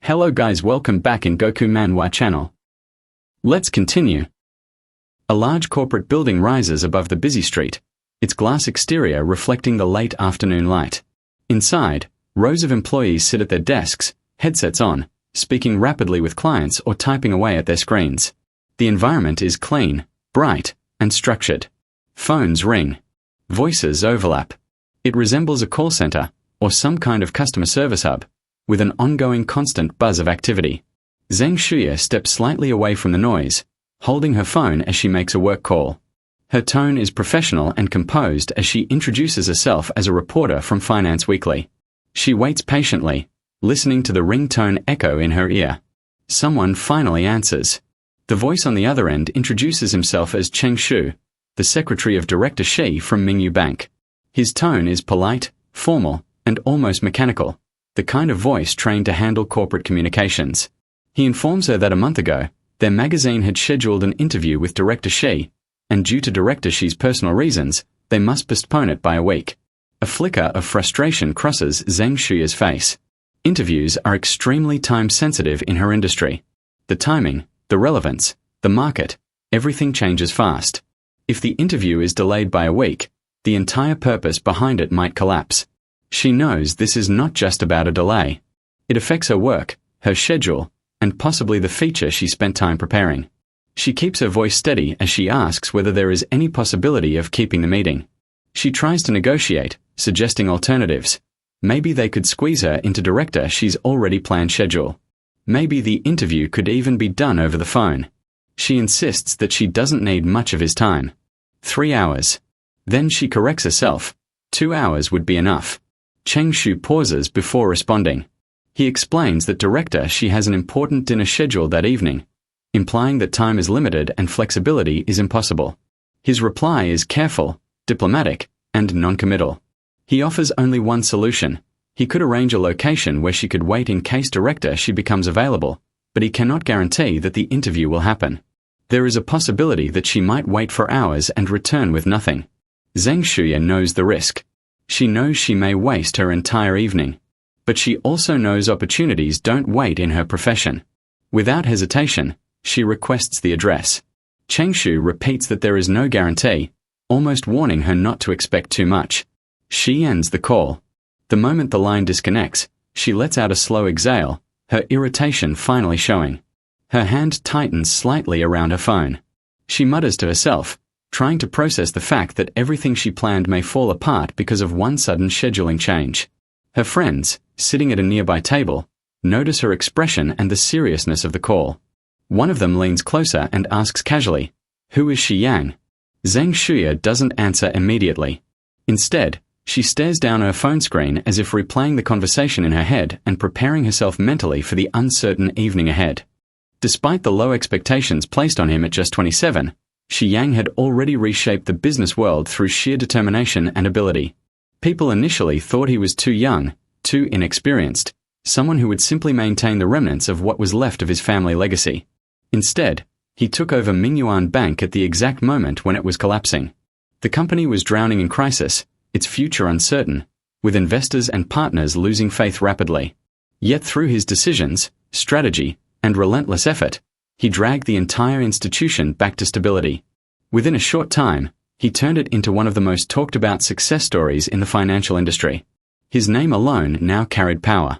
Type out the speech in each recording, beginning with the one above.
Hello guys, welcome back in Goku Manhwa channel. Let's continue. A large corporate building rises above the busy street, its glass exterior reflecting the late afternoon light. Inside, rows of employees sit at their desks, headsets on, speaking rapidly with clients or typing away at their screens. The environment is clean, bright, and structured. Phones ring. Voices overlap. It resembles a call center, or some kind of customer service hub, with an ongoing constant buzz of activity. Zheng Shuya steps slightly away from the noise, holding her phone as she makes a work call. Her tone is professional and composed as she introduces herself as a reporter from Finance Weekly. She waits patiently, listening to the ringtone echo in her ear. Someone finally answers. The voice on the other end introduces himself as Cheng Shu, the secretary of Director Shi from Mingyu Bank. His tone is polite, formal, and almost mechanical, the kind of voice trained to handle corporate communications. He informs her that a month ago, their magazine had scheduled an interview with Director Shi, and due to Director Shi's personal reasons, they must postpone it by a week. A flicker of frustration crosses Zheng Shuya's face. Interviews are extremely time-sensitive in her industry. The timing, the relevance, the market, everything changes fast. If the interview is delayed by a week, the entire purpose behind it might collapse. She knows this is not just about a delay. It affects her work, her schedule, and possibly the feature she spent time preparing. She keeps her voice steady as she asks whether there is any possibility of keeping the meeting. She tries to negotiate, suggesting alternatives. Maybe they could squeeze her into Director Shi's already planned schedule. Maybe the interview could even be done over the phone. She insists that she doesn't need much of his time. 3 hours. Then she corrects herself. 2 hours would be enough. Cheng Shu pauses before responding. He explains that Director Shi has an important dinner scheduled that evening, implying that time is limited and flexibility is impossible. His reply is careful, diplomatic, and non-committal. He offers only one solution. He could arrange a location where she could wait in case Director Shi becomes available, but he cannot guarantee that the interview will happen. There is a possibility that she might wait for hours and return with nothing. Zheng Shuya knows the risk. She knows she may waste her entire evening. But she also knows opportunities don't wait in her profession. Without hesitation, she requests the address. Cheng Shu repeats that there is no guarantee, almost warning her not to expect too much. She ends the call. The moment the line disconnects, she lets out a slow exhale, her irritation finally showing. Her hand tightens slightly around her phone. She mutters to herself, trying to process the fact that everything she planned may fall apart because of one sudden scheduling change. Her friends, sitting at a nearby table, notice her expression and the seriousness of the call. One of them leans closer and asks casually, "Who is Shi Yang?" Zheng Shuya doesn't answer immediately. Instead, she stares down her phone screen as if replaying the conversation in her head and preparing herself mentally for the uncertain evening ahead. Despite the low expectations placed on him at just 27, Shi Yang had already reshaped the business world through sheer determination and ability. People initially thought he was too young, too inexperienced, someone who would simply maintain the remnants of what was left of his family legacy. Instead, he took over Mingyu Bank at the exact moment when it was collapsing. The company was drowning in crisis, its future uncertain, with investors and partners losing faith rapidly. Yet through his decisions, strategy, and relentless effort, he dragged the entire institution back to stability. Within a short time, he turned it into one of the most talked about success stories in the financial industry. His name alone now carried power.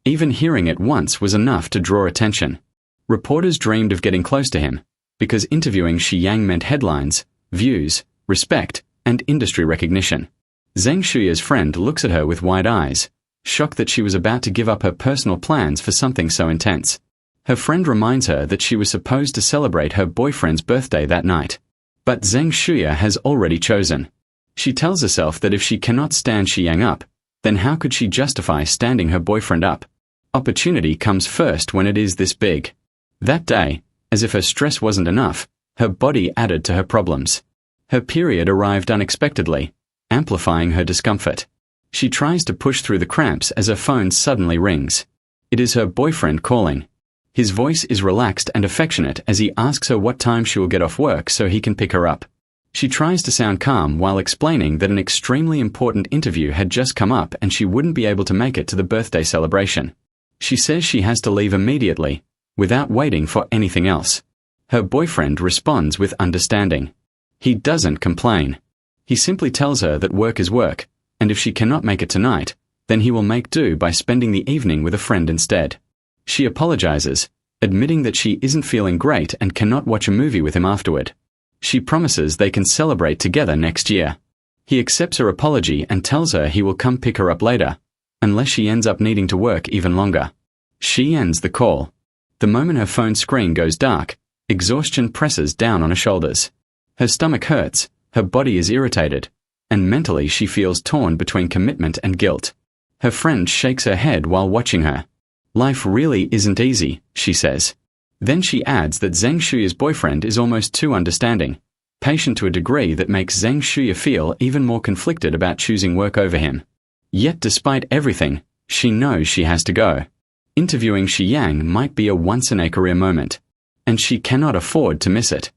Even hearing it once was enough to draw attention. Reporters dreamed of getting close to him, because interviewing Shi Yang meant headlines, views, respect, and industry recognition. Zheng Shuya's friend looks at her with wide eyes, shocked that she was about to give up her personal plans for something so intense. Her friend reminds her that she was supposed to celebrate her boyfriend's birthday that night. But Zheng Shuya has already chosen. She tells herself that if she cannot stand Shi Yang up, then how could she justify standing her boyfriend up? Opportunity comes first when it is this big. That day, as if her stress wasn't enough, her body added to her problems. Her period arrived unexpectedly, amplifying her discomfort. She tries to push through the cramps as her phone suddenly rings. It is her boyfriend calling. His voice is relaxed and affectionate as he asks her what time she will get off work so he can pick her up. She tries to sound calm while explaining that an extremely important interview had just come up and she wouldn't be able to make it to the birthday celebration. She says she has to leave immediately, without waiting for anything else. Her boyfriend responds with understanding. He doesn't complain. He simply tells her that work is work, and if she cannot make it tonight, then he will make do by spending the evening with a friend instead. She apologizes, admitting that she isn't feeling great and cannot watch a movie with him afterward. She promises they can celebrate together next year. He accepts her apology and tells her he will come pick her up later, unless she ends up needing to work even longer. She ends the call. The moment her phone screen goes dark, exhaustion presses down on her shoulders. Her stomach hurts, her body is irritated, and mentally she feels torn between commitment and guilt. Her friend shakes her head while watching her. Life really isn't easy, she says. Then she adds that Zhang Shuya's boyfriend is almost too understanding, patient to a degree that makes Zhang Shuya feel even more conflicted about choosing work over him. Yet despite everything, she knows she has to go. Interviewing Shi Yang might be a once-in-a-career moment, and she cannot afford to miss it.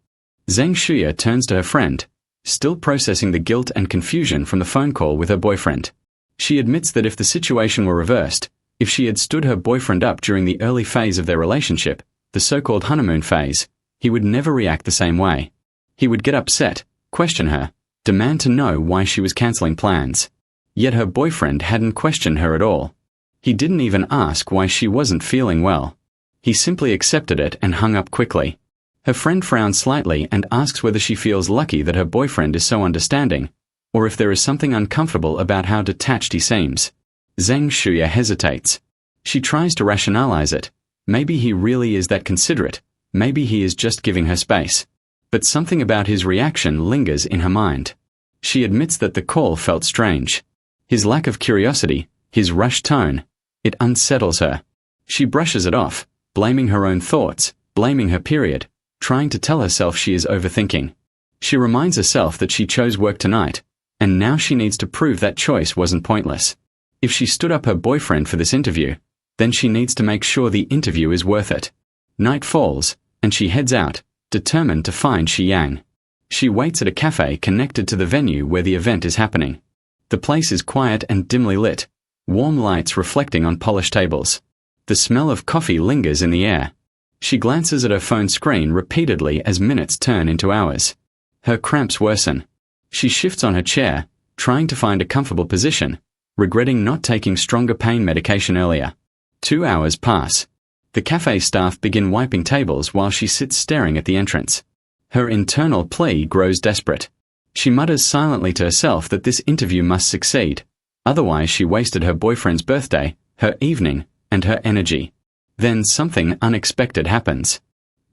Zhang Shuya turns to her friend, still processing the guilt and confusion from the phone call with her boyfriend. She admits that if the situation were reversed, if she had stood her boyfriend up during the early phase of their relationship, the so-called honeymoon phase, he would never react the same way. He would get upset, question her, demand to know why she was cancelling plans. Yet her boyfriend hadn't questioned her at all. He didn't even ask why she wasn't feeling well. He simply accepted it and hung up quickly. Her friend frowns slightly and asks whether she feels lucky that her boyfriend is so understanding, or if there is something uncomfortable about how detached he seems. Zhang Shuya hesitates. She tries to rationalize it. Maybe he really is that considerate. Maybe he is just giving her space. But something about his reaction lingers in her mind. She admits that the call felt strange. His lack of curiosity, his rushed tone, it unsettles her. She brushes it off, blaming her own thoughts, blaming her period, trying to tell herself she is overthinking. She reminds herself that she chose work tonight, and now she needs to prove that choice wasn't pointless. If she stood up her boyfriend for this interview, then she needs to make sure the interview is worth it. Night falls, and she heads out, determined to find Shi Yang. She waits at a cafe connected to the venue where the event is happening. The place is quiet and dimly lit, warm lights reflecting on polished tables. The smell of coffee lingers in the air. She glances at her phone screen repeatedly as minutes turn into hours. Her cramps worsen. She shifts on her chair, trying to find a comfortable position, regretting not taking stronger pain medication earlier. 2 hours pass. The cafe staff begin wiping tables while she sits staring at the entrance. Her internal plea grows desperate. She mutters silently to herself that this interview must succeed. Otherwise she wasted her boyfriend's birthday, her evening, and her energy. Then something unexpected happens.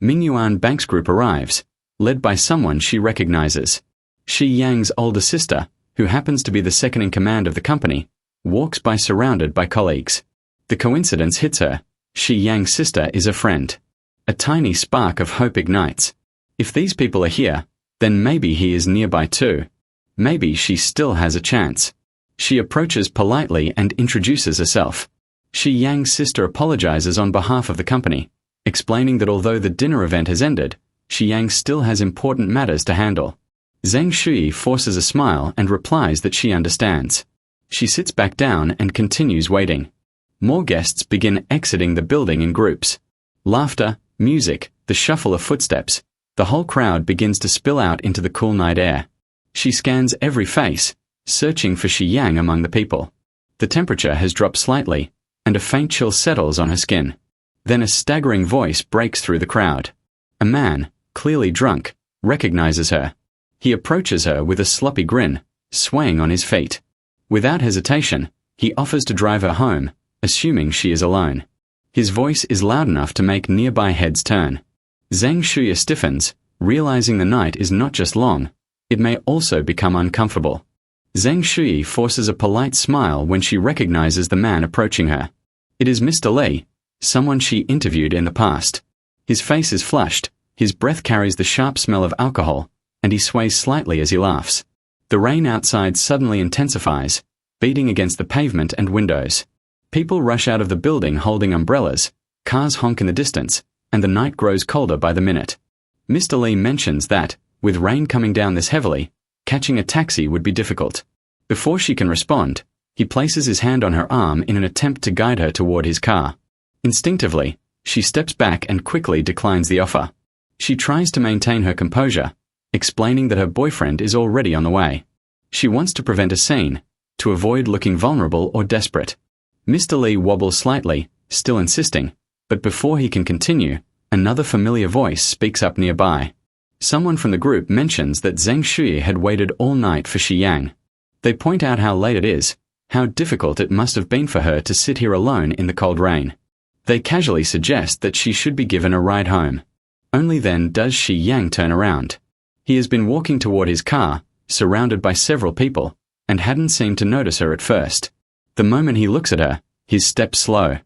Mingyuan Banks Group arrives, led by someone she recognizes. Shi Yang's older sister, who happens to be the second in command of the company, walks by surrounded by colleagues. The coincidence hits her. Shi Yang's sister is a friend. A tiny spark of hope ignites. If these people are here, then maybe he is nearby too. Maybe she still has a chance. She approaches politely and introduces herself. Shi Yang's sister apologizes on behalf of the company, explaining that although the dinner event has ended, Shi Yang still has important matters to handle. Zhang Shui forces a smile and replies that she understands. She sits back down and continues waiting. More guests begin exiting the building in groups. Laughter, music, the shuffle of footsteps. The whole crowd begins to spill out into the cool night air. She scans every face, searching for Shi Yang among the people. The temperature has dropped slightly, and a faint chill settles on her skin. Then a staggering voice breaks through the crowd. A man, clearly drunk, recognizes her. He approaches her with a sloppy grin, swaying on his feet. Without hesitation, he offers to drive her home, assuming she is alone. His voice is loud enough to make nearby heads turn. Zhang Shuya stiffens, realizing the night is not just long, it may also become uncomfortable. Zhang Shui forces a polite smile when she recognizes the man approaching her. It is Mr. Li, someone she interviewed in the past. His face is flushed, his breath carries the sharp smell of alcohol, and he sways slightly as he laughs. The rain outside suddenly intensifies, beating against the pavement and windows. People rush out of the building holding umbrellas, cars honk in the distance, and the night grows colder by the minute. Mr. Li mentions that, with rain coming down this heavily, catching a taxi would be difficult. Before she can respond, he places his hand on her arm in an attempt to guide her toward his car. Instinctively, she steps back and quickly declines the offer. She tries to maintain her composure, explaining that her boyfriend is already on the way. She wants to prevent a scene, to avoid looking vulnerable or desperate. Mr. Lee wobbles slightly, still insisting, but before he can continue, another familiar voice speaks up nearby. Someone from the group mentions that Zheng Shui had waited all night for Shi Yang. They point out how late it is, how difficult it must have been for her to sit here alone in the cold rain. They casually suggest that she should be given a ride home. Only then does Shi Yang turn around. He has been walking toward his car, surrounded by several people, and hadn't seemed to notice her at first. The moment he looks at her, his steps slow.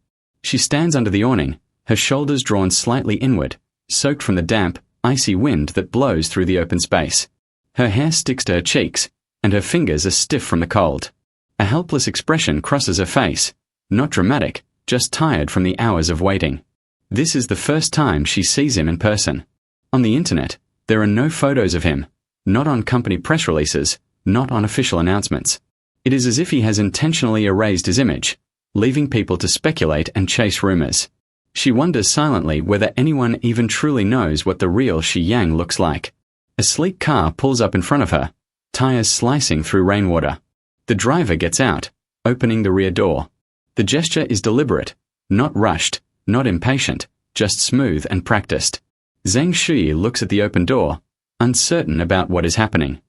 She stands under the awning, her shoulders drawn slightly inward, soaked from the damp, icy wind that blows through the open space. Her hair sticks to her cheeks, and her fingers are stiff from the cold. A helpless expression crosses her face, not dramatic, just tired from the hours of waiting. This is the first time she sees him in person. On the internet, there are no photos of him, not on company press releases, not on official announcements. It is as if he has intentionally erased his image, leaving people to speculate and chase rumors. She wonders silently whether anyone even truly knows what the real Shi Yang looks like. A sleek car pulls up in front of her, tires slicing through rainwater. The driver gets out, opening the rear door. The gesture is deliberate, not rushed, not impatient, just smooth and practiced. Zheng Shui looks at the open door, uncertain about what is happening.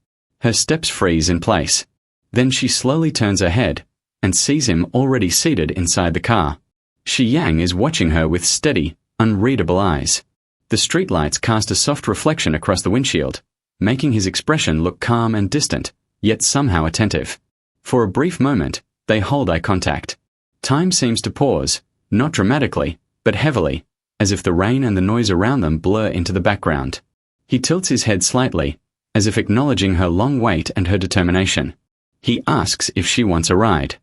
Her steps freeze in place. Then she slowly turns her head, and sees him already seated inside the car. Shi Yang is watching her with steady, unreadable eyes. The streetlights cast a soft reflection across the windshield, making his expression look calm and distant, yet somehow attentive. For a brief moment, they hold eye contact. Time seems to pause, not dramatically, but heavily, as if the rain and the noise around them blur into the background. He tilts his head slightly, as if acknowledging her long wait and her determination. He asks if she wants a ride.